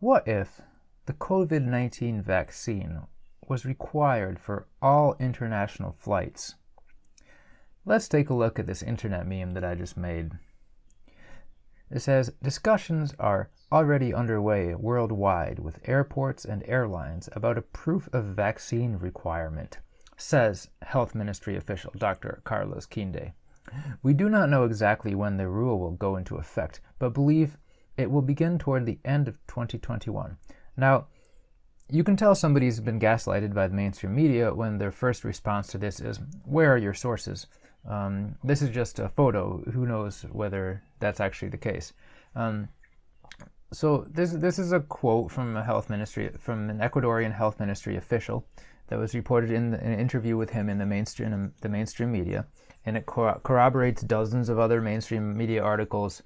What if the COVID-19 vaccine was required for all international flights? Let's take a look at this internet meme that I just made. It says, discussions are already underway worldwide with airports and airlines about a proof of vaccine requirement, says Health Ministry official Dr. Carlos Quinde. We do not know exactly when the rule will go into effect, but believe it will begin toward the end of 2021. Now, you can tell somebody's been gaslighted by the mainstream media when their first response to this is, where are your sources? This is just a photo. Who knows whether that's actually the case? So this is a quote from an Ecuadorian health ministry official that was reported in an interview with him in the mainstream media, and it corroborates dozens of other mainstream media articles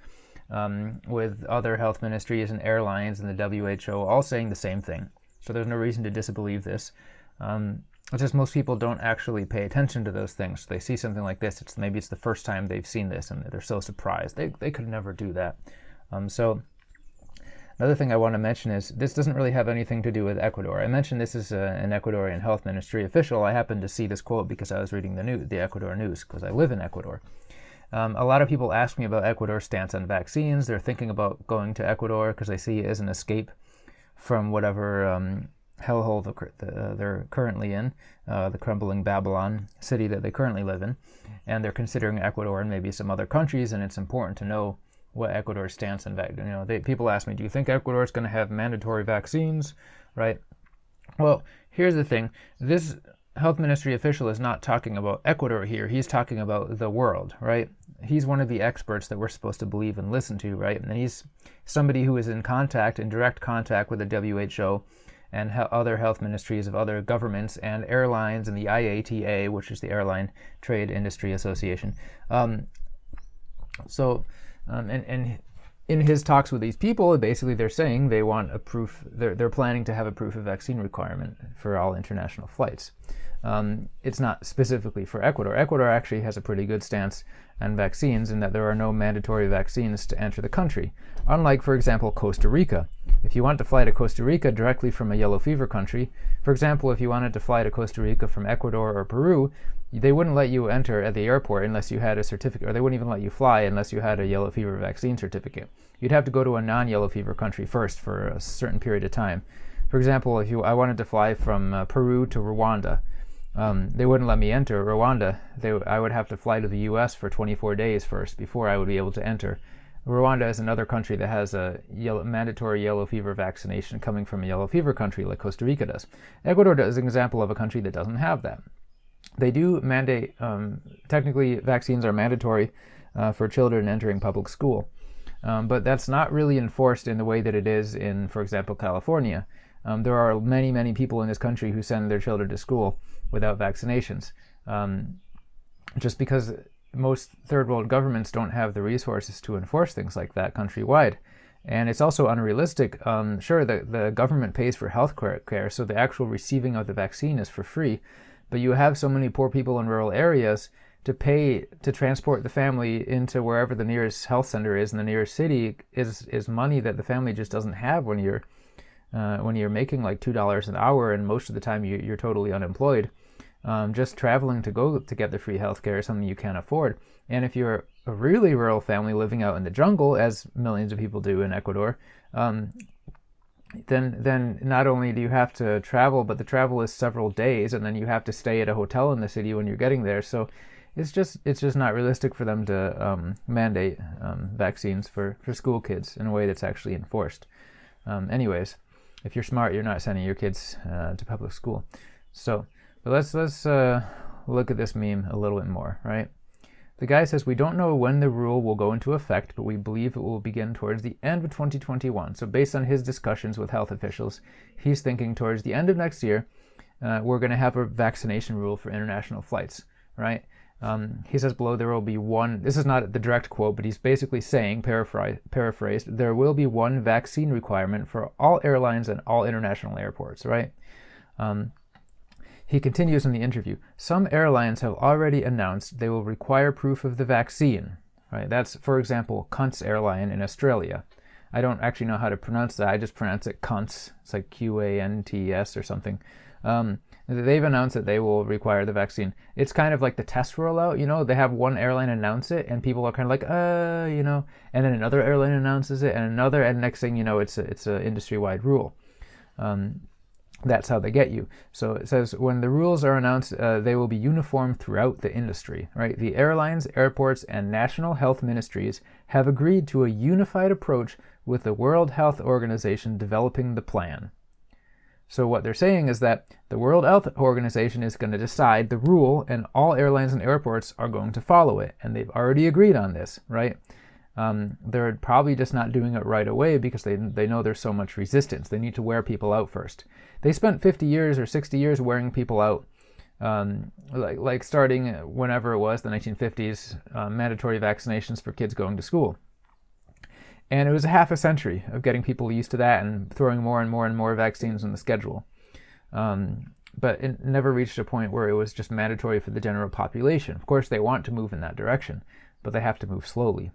with other health ministries and airlines and the WHO all saying the same thing. So there's no reason to disbelieve this. It's just most people don't actually pay attention to those things. They see something like this. Maybe it's the first time they've seen this, and they're so surprised. They could never do that. So another thing I want to mention is this doesn't really have anything to do with Ecuador. I mentioned this is an Ecuadorian health ministry official. I happened to see this quote because I was reading the Ecuador news because I live in Ecuador. A lot of people ask me about Ecuador's stance on vaccines. They're thinking about going to Ecuador because they see it as an escape from whatever hellhole they're currently in, the crumbling Babylon city that they currently live in, and they're considering Ecuador and maybe some other countries, and it's important to know what Ecuador's stance on vaccines. People ask me, do you think Ecuador is going to have mandatory vaccines, right? Well, here's the thing. This health ministry official is not talking about Ecuador here. He's talking about the world, right? He's one of the experts that we're supposed to believe and listen to, right? And he's somebody who is in direct contact with the WHO and and health ministries of other governments and airlines and the IATA, which is the Airline Trade Industry Association. And in his talks with these people, basically they're saying they want a proof. They're planning to have a proof of vaccine requirement for all international flights. It's not specifically for Ecuador. Ecuador actually has a pretty good stance on vaccines in that there are no mandatory vaccines to enter the country. Unlike, for example, Costa Rica. If you want to fly to Costa Rica directly from a yellow fever country, for example, if you wanted to fly to Costa Rica from Ecuador or Peru, they wouldn't let you enter at the airport unless you had a certificate, or they wouldn't even let you fly unless you had a yellow fever vaccine certificate. You'd have to go to a non-yellow fever country first for a certain period of time. For example, if I wanted to fly from Peru to Rwanda, they wouldn't let me enter Rwanda. I would have to fly to the U.S. for 24 days first before I would be able to enter. Rwanda is another country that has a mandatory yellow fever vaccination coming from a yellow fever country like Costa Rica does. Ecuador is an example of a country that doesn't have that. They do mandate, technically vaccines are mandatory for children entering public school, but that's not really enforced in the way that it is in, for example, California. There are many, many people in this country who send their children to school without vaccinations, just because most third world governments don't have the resources to enforce things like that countrywide. And it's also unrealistic. Sure, the government pays for health care, so the actual receiving of the vaccine is for free, but you have so many poor people in rural areas to pay to transport the family into wherever the nearest health center is in the nearest city is money that the family just doesn't have when you're making like $2 an hour and most of the time you're totally unemployed. Just traveling to go to get the free healthcare is something you can't afford. And if you're a really rural family living out in the jungle, as millions of people do in Ecuador, then not only do you have to travel, but the travel is several days, and then you have to stay at a hotel in the city when you're getting there. So it's just not realistic for them to mandate vaccines for school kids in a way that's actually enforced. Anyways, if you're smart, you're not sending your kids to public school. So let's look at this meme a little bit more, right? The guy says, we don't know when the rule will go into effect, but we believe it will begin towards the end of 2021. So based on his discussions with health officials, he's thinking towards the end of next year, we're going to have a vaccination rule for international flights, right? He says below there will be one, this is not the direct quote, but he's basically saying, paraphrased, there will be one vaccine requirement for all airlines and all international airports, right? He continues in the interview, some airlines have already announced they will require proof of the vaccine, right? That's, for example, Kuntz Airline in Australia. I don't actually know how to pronounce that. I just pronounce it Kuntz. It's like Qantes or something. They've announced that they will require the vaccine. It's kind of like the test rollout, they have one airline announce it and people are kind of like, and then another airline announces it and another, and next thing you know, it's a industry-wide rule. That's how they get you. So it says when the rules are announced, they will be uniform throughout the industry, right? The airlines, airports, and national health ministries have agreed to a unified approach with the World Health Organization developing the plan. So what they're saying is that the World Health Organization is going to decide the rule and all airlines and airports are going to follow it. And they've already agreed on this, right? They're probably just not doing it right away because they know there's so much resistance. They need to wear people out first. They spent 50 years or 60 years wearing people out, like starting whenever it was, the 1950s, mandatory vaccinations for kids going to school. And it was a half a century of getting people used to that and throwing more and more and more vaccines on the schedule. But it never reached a point where it was just mandatory for the general population. Of course, they want to move in that direction, but they have to move slowly.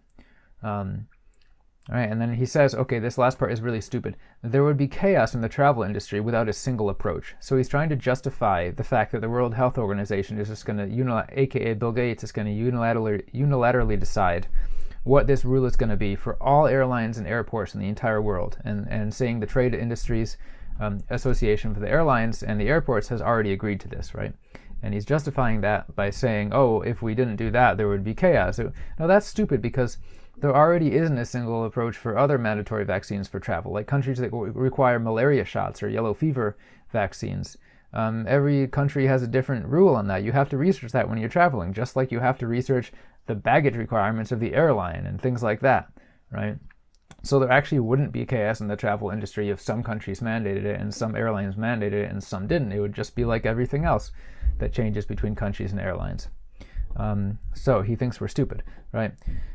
All right, and then he says, okay, this last part is really stupid. There would be chaos in the travel industry without a single approach. So he's trying to justify the fact that the World Health Organization is just going to, aka Bill Gates, is going to unilaterally decide what this rule is going to be for all airlines and airports in the entire world, and saying the Trade Industries Association for the airlines and the airports has already agreed to this, right? And he's justifying that by saying, oh, if we didn't do that, there would be chaos. No, that's stupid because there already isn't a single approach for other mandatory vaccines for travel, like countries that require malaria shots or yellow fever vaccines. Every country has a different rule on that. You have to research that when you're traveling, just like you have to research the baggage requirements of the airline and things like that, right? So there actually wouldn't be chaos in the travel industry if some countries mandated it and some airlines mandated it and some didn't. It would just be like everything else that changes between countries and airlines. So he thinks we're stupid, right?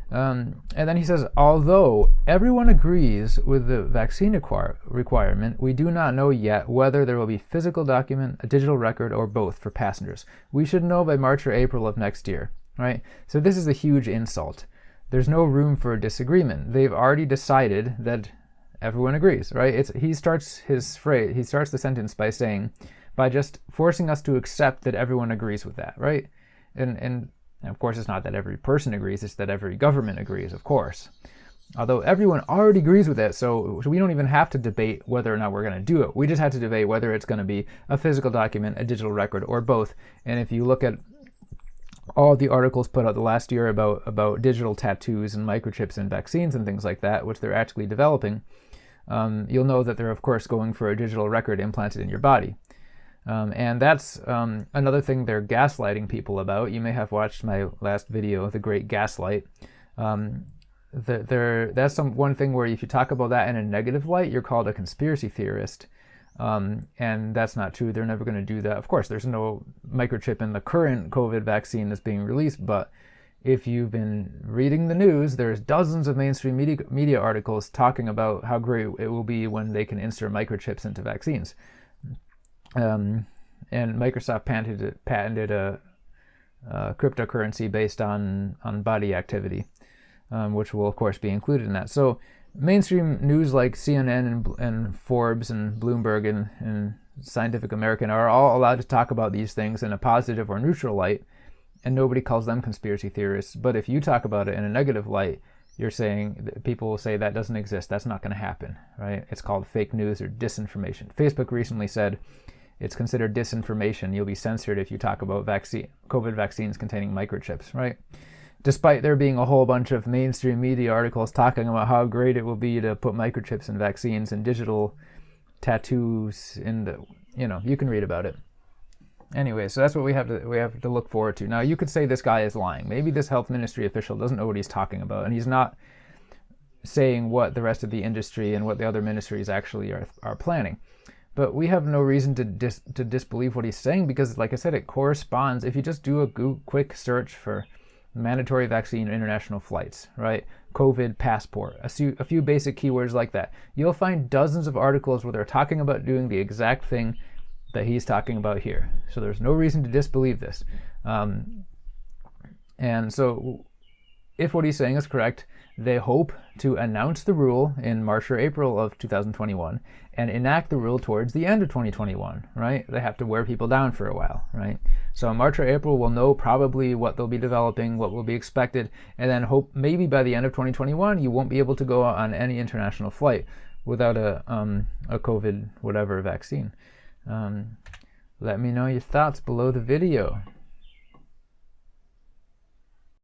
And then he says, although everyone agrees with the vaccine requirement, we do not know yet whether there will be physical document, a digital record, or both for passengers. We should know by March or April of next year, right? So this is a huge insult. There's no room for a disagreement. They've already decided that everyone agrees, right? He starts the sentence by saying, by just forcing us to accept that everyone agrees with that, right? And of course, it's not that every person agrees, it's that every government agrees, of course. Although everyone already agrees with it, so we don't even have to debate whether or not we're going to do it. We just have to debate whether it's going to be a physical document, a digital record, or both. And if you look at all the articles put out the last year about digital tattoos and microchips and vaccines and things like that, which they're actually developing, you'll know that they're, of course, going for a digital record implanted in your body. And that's another thing they're gaslighting people about. You may have watched my last video, The Great Gaslight. That's one thing where if you talk about that in a negative light, you're called a conspiracy theorist. And that's not true. They're never going to do that. Of course, there's no microchip in the current COVID vaccine that's being released, but if you've been reading the news, there's dozens of mainstream media articles talking about how great it will be when they can insert microchips into vaccines. And Microsoft patented a cryptocurrency based on body activity, which will, of course, be included in that. So mainstream news like CNN and Forbes and Bloomberg and Scientific American are all allowed to talk about these things in a positive or neutral light, and nobody calls them conspiracy theorists. But if you talk about it in a negative light, you're saying, people will say that doesn't exist, that's not going to happen, right? It's called fake news or disinformation. Facebook recently said it's considered disinformation. You'll be censored if you talk about COVID vaccines containing microchips, right? Despite there being a whole bunch of mainstream media articles talking about how great it will be to put microchips in vaccines and digital tattoos in the, you can read about it. Anyway, so that's what we have to look forward to. Now, you could say this guy is lying. Maybe this health ministry official doesn't know what he's talking about, and he's not saying what the rest of the industry and what the other ministries actually are planning. But we have no reason to disbelieve what he's saying because, like I said, it corresponds. If you just do a quick search for mandatory vaccine international flights, right? COVID passport, a few basic keywords like that, you'll find dozens of articles where they're talking about doing the exact thing that he's talking about here. So there's no reason to disbelieve this. And so if what he's saying is correct, They hope to announce the rule in March or April of 2021 and enact the rule towards the end of 2021, right? They have to wear people down for a while, right? So in March or April, we'll know probably what they'll be developing, what will be expected, and then hope maybe by the end of 2021, you won't be able to go on any international flight without a COVID whatever vaccine. Let me know your thoughts below the video.